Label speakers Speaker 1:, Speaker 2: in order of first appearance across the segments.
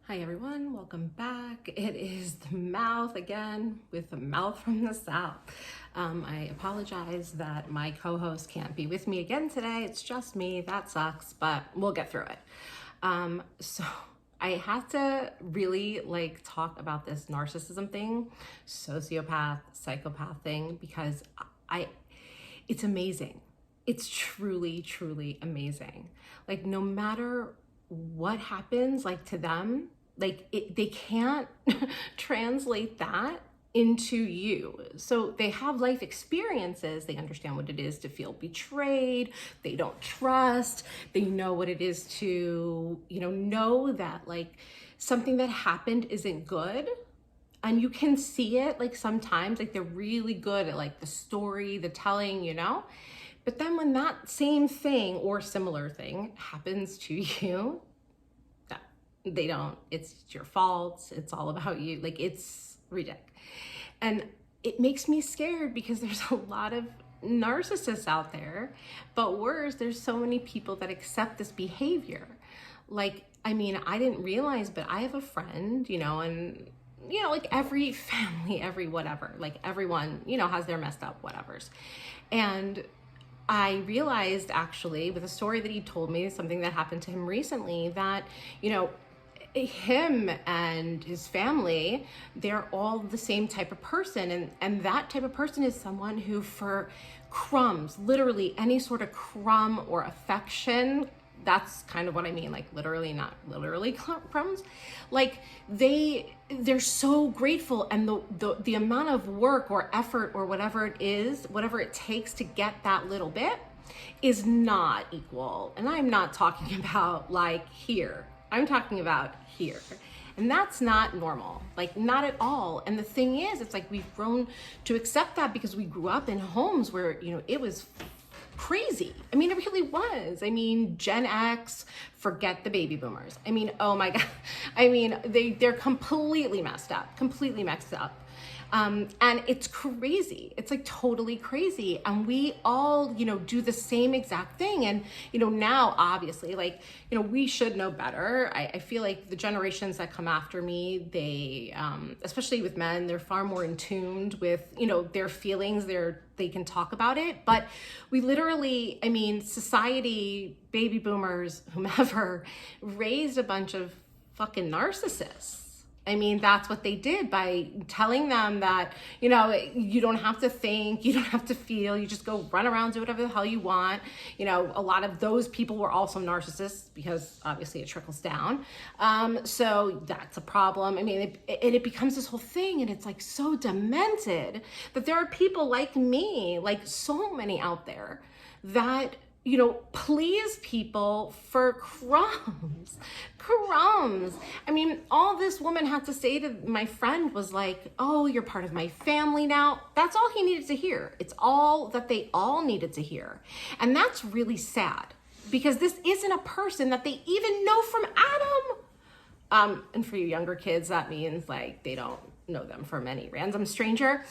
Speaker 1: Hi everyone, welcome back. It is the mouth again with the mouth from the south. I apologize that my co-host can't be with me again today. It's just me, that sucks, but we'll get through it. So I have to really talk about this narcissism thing, sociopath, psychopath thing, because it's amazing. It's truly, truly amazing. No matter what happens to them, they can't translate that into you. So they have life experiences. They understand what it is to feel betrayed. They don't trust. They know what it is to, know that something that happened isn't good. And you can see it sometimes, they're really good at the story, the telling, But then when that same thing or similar thing happens to you, they don't, it's your fault, it's all about you, it's ridiculous. And it makes me scared because there's a lot of narcissists out there, but worse, there's so many people that accept this behavior. I didn't realize, but I have a friend, and every family, every whatever, everyone, has their messed up whatevers. And I realized actually with a story that he told me, something that happened to him recently, that, him and his family, they're all the same type of person. And that type of person is someone who, for crumbs, literally any sort of crumb or affection, that's kind of what I mean, literally, not literally crumbs, they're so grateful. And the amount of work or effort or whatever it is, whatever it takes to get that little bit is not equal. And I'm not talking about here. I'm talking about here. And that's not normal, not at all. And the thing is, it's we've grown to accept that because we grew up in homes where, it was crazy. It really was. Gen X, forget the baby boomers. Oh my God. They're completely messed up. And it's crazy. It's totally crazy. And we all, do the same exact thing. And, now obviously, we should know better. I feel the generations that come after me, they, especially with men, they're far more in tuned with, their feelings. They can talk about it. But we literally, society, baby boomers, whomever, raised a bunch of fucking narcissists. That's what they did by telling them that, you don't have to think, you don't have to feel, you just go run around, do whatever the hell you want. A lot of those people were also narcissists because obviously it trickles down. So that's a problem. It becomes this whole thing, and it's so demented that there are people like me, so many out there that please people for crumbs. All this woman had to say to my friend was oh, you're part of my family now. That's all he needed to hear. It's all that they all needed to hear. And that's really sad because this isn't a person that they even know from Adam. And for you younger kids, that means they don't know them from any random stranger.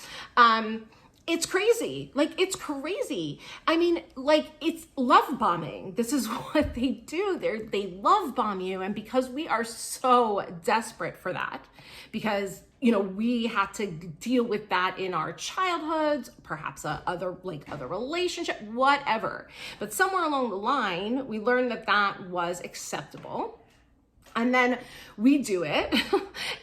Speaker 1: It's crazy. It's crazy. It's love bombing. This is what they do. They love bomb you. And because we are so desperate for that, because, we had to deal with that in our childhoods, perhaps other relationship, whatever. But somewhere along the line, we learned that that was acceptable. And then we do it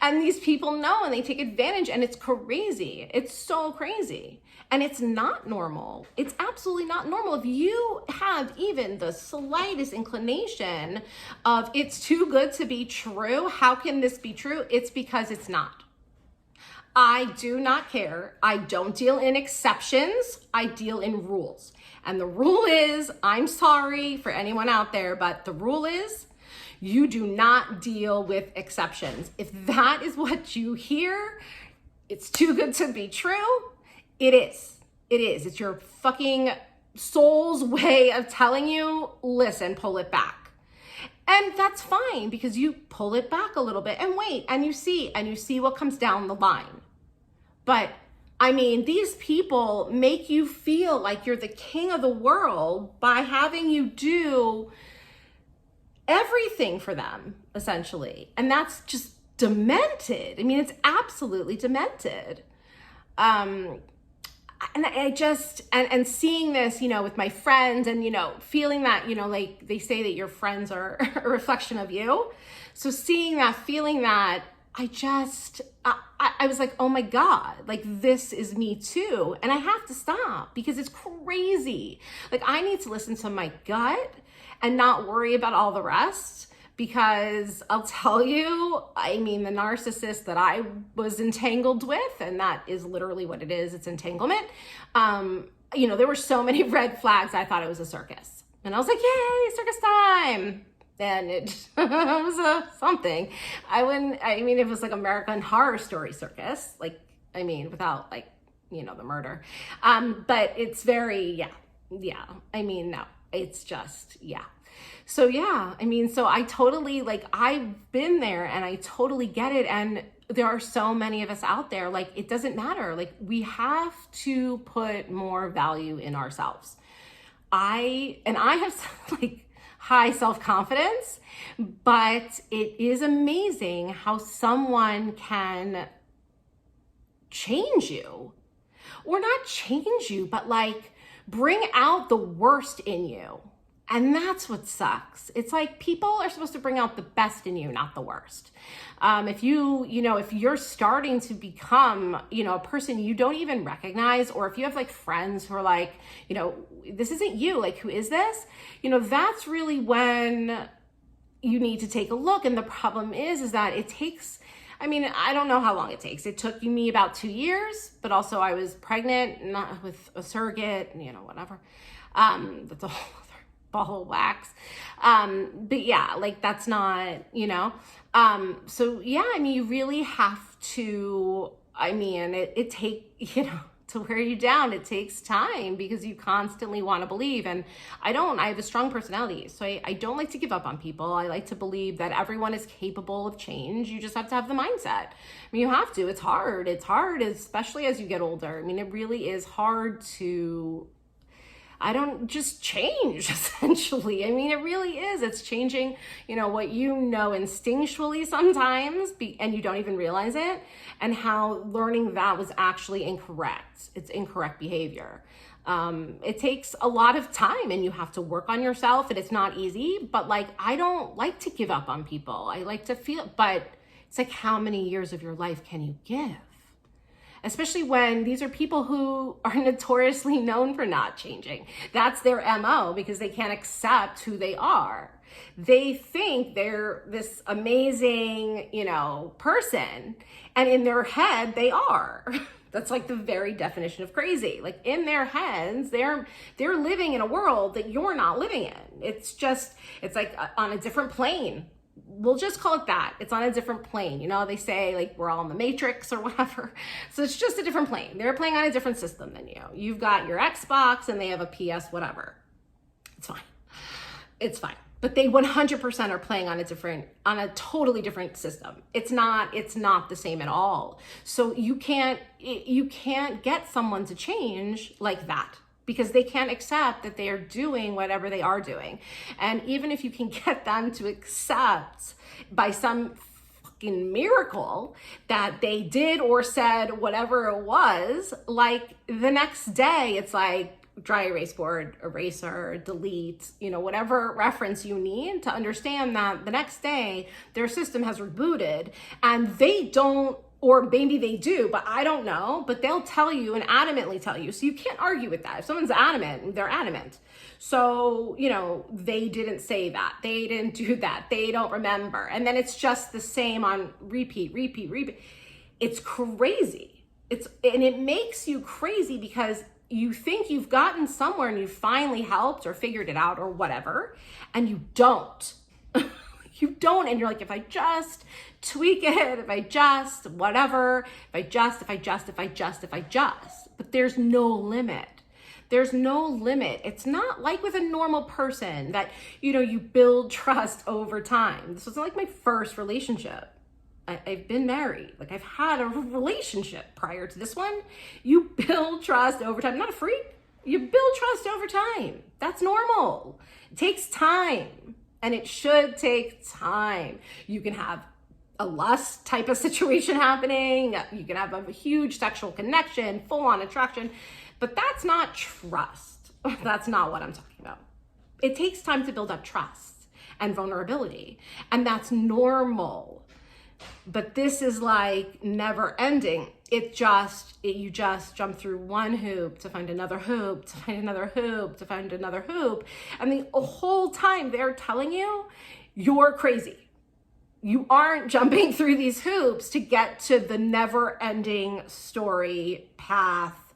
Speaker 1: and these people know and they take advantage, and it's crazy. It's so crazy. And it's not normal. It's absolutely not normal. If you have even the slightest inclination of it's too good to be true, how can this be true? It's because it's not. I do not care. I don't deal in exceptions. I deal in rules. And the rule is, I'm sorry for anyone out there, but the rule is, you do not deal with exceptions. If that is what you hear, it's too good to be true. It is. It is. It's your fucking soul's way of telling you, listen, pull it back. And that's fine because you pull it back a little bit and wait and you see what comes down the line. But these people make you feel like you're the king of the world by having you do everything for them, essentially. And that's just demented. I mean, it's absolutely demented. And I just, and seeing this, you know, with my friends and, you know, feeling that, you know, like they say that your friends are a reflection of you. So seeing that, feeling that, I was like, oh my God, like this is me too. And I have to stop because it's crazy. Like I need to listen to my gut and not worry about all the rest. Because I'll tell you, I mean, the narcissist that I was entangled with, and that is literally what it is, it's entanglement. You know, there were so many red flags, I thought it was a circus. And I was like, yay, circus time. And it was something. It was like American Horror Story circus. Like, I mean, without like, you know, the murder. But it's very, yeah. I mean, no, it's just, yeah. So yeah, I mean, so I totally, like, I've been there and I totally get it. And there are so many of us out there, like, it doesn't matter. Like, we have to put more value in ourselves. I have like high self-confidence, but it is amazing how someone can change you, or not change you, but like bring out the worst in you. And that's what sucks. It's like people are supposed to bring out the best in you, not the worst. If you're starting to become, you know, a person you don't even recognize, or if you have like friends who are like, you know, this isn't you, like, who is this? You know, that's really when you need to take a look. And the problem is that it takes, I mean, I don't know how long it takes. It took me about 2 years, but also I was pregnant, not with a surrogate, you know, whatever. That's a whole ball of wax. But yeah, like that's not, you know, so yeah, I mean, you really have to, I mean, it take, you know, to wear you down, it takes time because you constantly want to believe. And I have a strong personality. So I don't like to give up on people. I like to believe that everyone is capable of change. You just have to have the mindset. I mean, you have to, it's hard, especially as you get older. I mean, it really is hard to, I don't just change, essentially. I mean, it really is. It's changing, you know, what you know instinctually sometimes, and you don't even realize it, and how learning that was actually incorrect. It's incorrect behavior. It takes a lot of time, and you have to work on yourself, and it's not easy, but like, I don't like to give up on people. I like to feel, but it's like, how many years of your life can you give? Especially when these are people who are notoriously known for not changing. That's their MO, because they can't accept who they are. They think they're this amazing, you know, person, and in their head they are. That's like the very definition of crazy. Like in their heads, they're living in a world that you're not living in. It's like on a different plane. We'll just call it that. It's on a different plane. You know, they say like we're all in the Matrix or whatever. So it's just a different plane. They're playing on a different system than you. You've got your Xbox and they have a PS whatever. It's fine. It's fine. But they 100% are playing on a totally different system. It's not the same at all. So you can't get someone to change like that, because they can't accept that they are doing whatever they are doing. And even if you can get them to accept by some fucking miracle that they did or said whatever it was, like the next day, it's like dry erase board, eraser, delete, you know, whatever reference you need to understand that the next day their system has rebooted, and they don't, or maybe they do, but I don't know, but they'll tell you and adamantly tell you. So you can't argue with that. If someone's adamant, they're adamant. So, you know, they didn't say that. They didn't do that. They don't remember. And then it's just the same on repeat. It's crazy. And it makes you crazy because you think you've gotten somewhere and you've finally helped or figured it out or whatever, and you don't. You don't, and you're like, if I just tweak it, if I just whatever, if I just, but there's no limit. There's no limit. It's not like with a normal person that, you know, you build trust over time. This wasn't like my first relationship. I've been married. Like, I've had a relationship prior to this one. You build trust over time. I'm not a freak. You build trust over time. That's normal. It takes time. and it should take time. You can have a lust type of situation happening. You can have a huge sexual connection, full-on attraction, but that's not trust. That's not what I'm talking about. It takes time to build up trust and vulnerability, and that's normal. But this is like never ending. You just jump through one hoop to find another hoop, to find another hoop, to find another hoop. And the whole time they're telling you, you're crazy. You aren't jumping through these hoops to get to the never ending story path.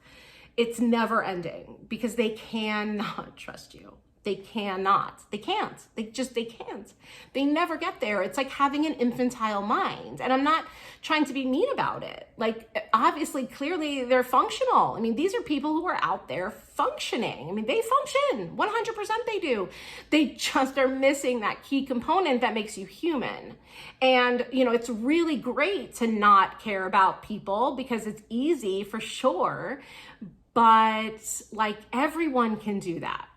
Speaker 1: It's never ending because they cannot trust you. They cannot. They can't. They can't. They never get there. It's like having an infantile mind. And I'm not trying to be mean about it. Like, obviously, clearly, they're functional. I mean, these are people who are out there functioning. I mean, they function. 100% they do. They just are missing that key component that makes you human. And, you know, it's really great to not care about people because it's easy for sure. But, like, everyone can do that.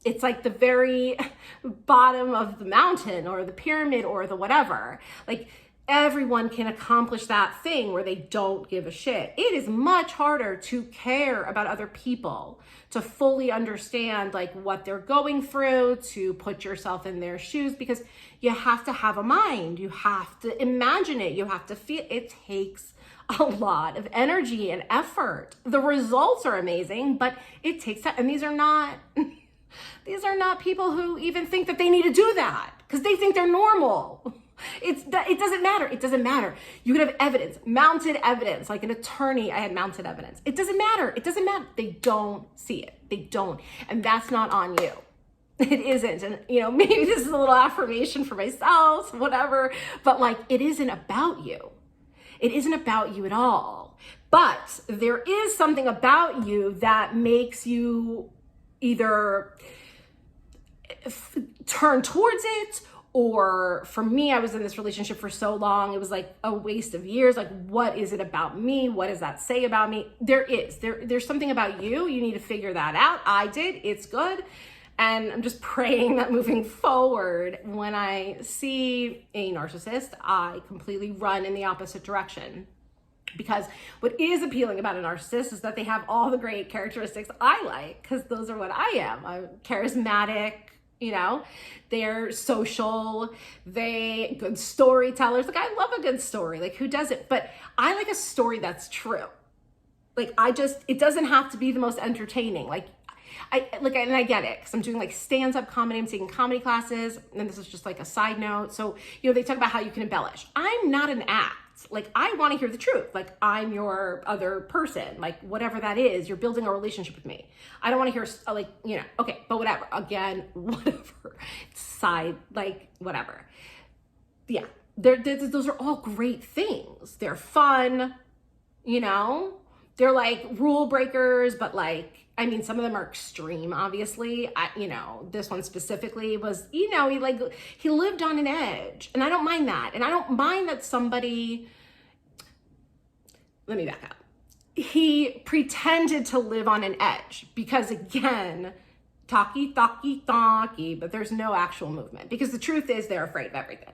Speaker 1: It's like the very bottom of the mountain or the pyramid or the whatever. Like, everyone can accomplish that thing where they don't give a shit. It is much harder to care about other people, to fully understand like what they're going through, to put yourself in their shoes, because you have to have a mind. You have to imagine it. You have to feel. It takes a lot of energy and effort. The results are amazing, but it takes time. And these are not people who even think that they need to do that because they think they're normal. It doesn't matter. It doesn't matter. You could have evidence, mounted evidence, like an attorney. I had mounted evidence. It doesn't matter. It doesn't matter. They don't see it. They don't. And that's not on you. It isn't. And, you know, maybe this is a little affirmation for myself, whatever, but like, it isn't about you. It isn't about you at all. But there is something about you that makes you either turn towards it, or for me, I was in this relationship for so long, it was like a waste of years. Like, what is it about me? What does that say about me? There's something about you. You need to figure that out. I did. It's good. And I'm just praying that moving forward, when I see a narcissist, I completely run in the opposite direction. Because what is appealing about a narcissist is that they have all the great characteristics I like, because those are what I am. I'm charismatic, you know, they're social, they good storytellers. Like, I love a good story. Like, who doesn't? But I like a story that's true. Like, it doesn't have to be the most entertaining. Like, and I get it, because I'm doing like stand-up comedy, I'm taking comedy classes, and this is just like a side note. So, you know, they talk about how you can embellish. I'm not an act. Like, I want to hear the truth. Like, I'm your other person, like whatever that is, you're building a relationship with me. I don't want to hear like, you know, okay, but whatever, again, whatever, side, like whatever. Yeah, those are all great things. They're fun, you know, they're like rule breakers, but like, I mean, some of them are extreme, obviously. You know, this one specifically was, you know, he lived on an edge, and I don't mind that. And I don't mind that somebody, let me back up. He pretended to live on an edge because, again, talky, but there's no actual movement, because the truth is they're afraid of everything.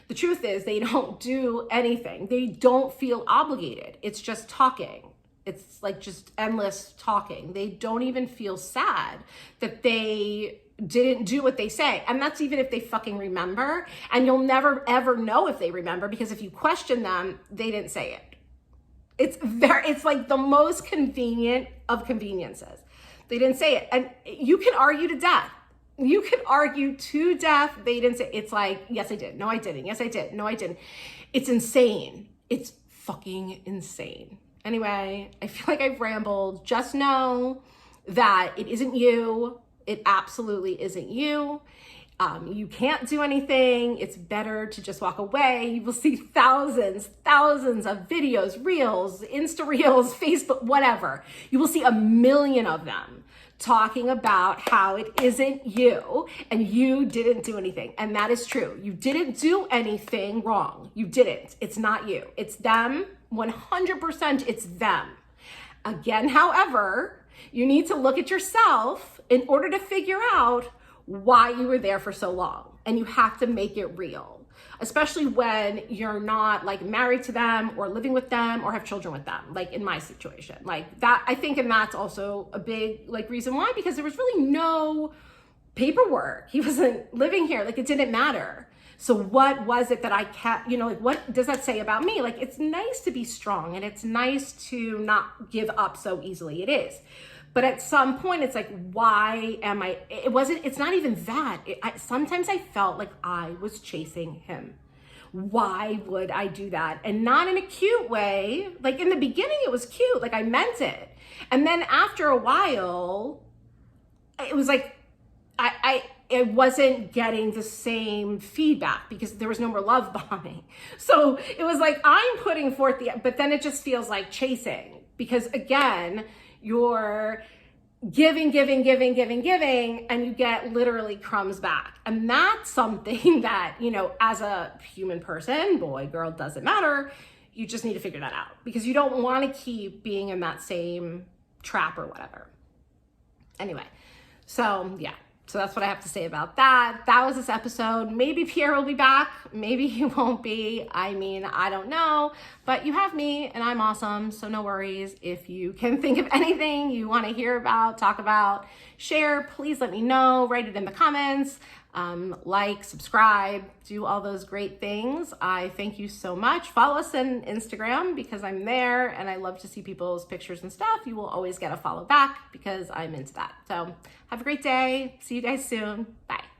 Speaker 1: The truth is they don't do anything. They don't feel obligated. It's just talking. It's like just endless talking. They don't even feel sad that they didn't do what they say. And that's even if they fucking remember. And you'll never ever know if they remember, because if you question them, they didn't say it. It's like the most convenient of conveniences. They didn't say it. And you can argue to death. You can argue to death. They didn't say it. It's like, yes, I did. No, I didn't. Yes, I did. No, I didn't. It's insane. It's fucking insane. Anyway, I feel like I've rambled. Just know that it isn't you. It absolutely isn't you. You can't do anything. It's better to just walk away. You will see thousands of videos, reels, Insta reels, Facebook, whatever. You will see a million of them talking about how it isn't you and you didn't do anything. And that is true. You didn't do anything wrong. You didn't. It's not you. It's them. 100% it's them. Again, however, you need to look at yourself in order to figure out why you were there for so long. and you have to make it real, especially when you're not like married to them or living with them or have children with them, like in my situation. Like that, I think, and that's also a big like reason why, because there was really no paperwork. He wasn't living here. Like it didn't matter. So what was it that I kept, you know, like what does that say about me? Like it's nice to be strong and it's nice to not give up so easily. It is. But at some point it's like, why am I, it's not even that. Sometimes I felt like I was chasing him. Why would I do that? And not in a cute way. Like in the beginning it was cute, like I meant it. And then after a while, it was like, I wasn't getting the same feedback because there was no more love bombing. So it was like, I'm putting forth but then it just feels like chasing, because again, you're giving, and you get literally crumbs back. And that's something that, you know, as a human person, boy, girl, doesn't matter. You just need to figure that out, because you don't want to keep being in that same trap or whatever. Anyway, so yeah. So that's what I have to say about that. That was this episode. Maybe Pierre will be back. Maybe he won't be. I mean, I don't know. But you have me and I'm awesome. So no worries. If you can think of anything you want to hear about, talk about, share, please let me know. Write it in the comments. Like, subscribe, do all those great things. I thank you so much. Follow us on Instagram because I'm there and I love to see people's pictures and stuff. You will always get a follow back because I'm into that. So have a great day. See you guys soon. Bye.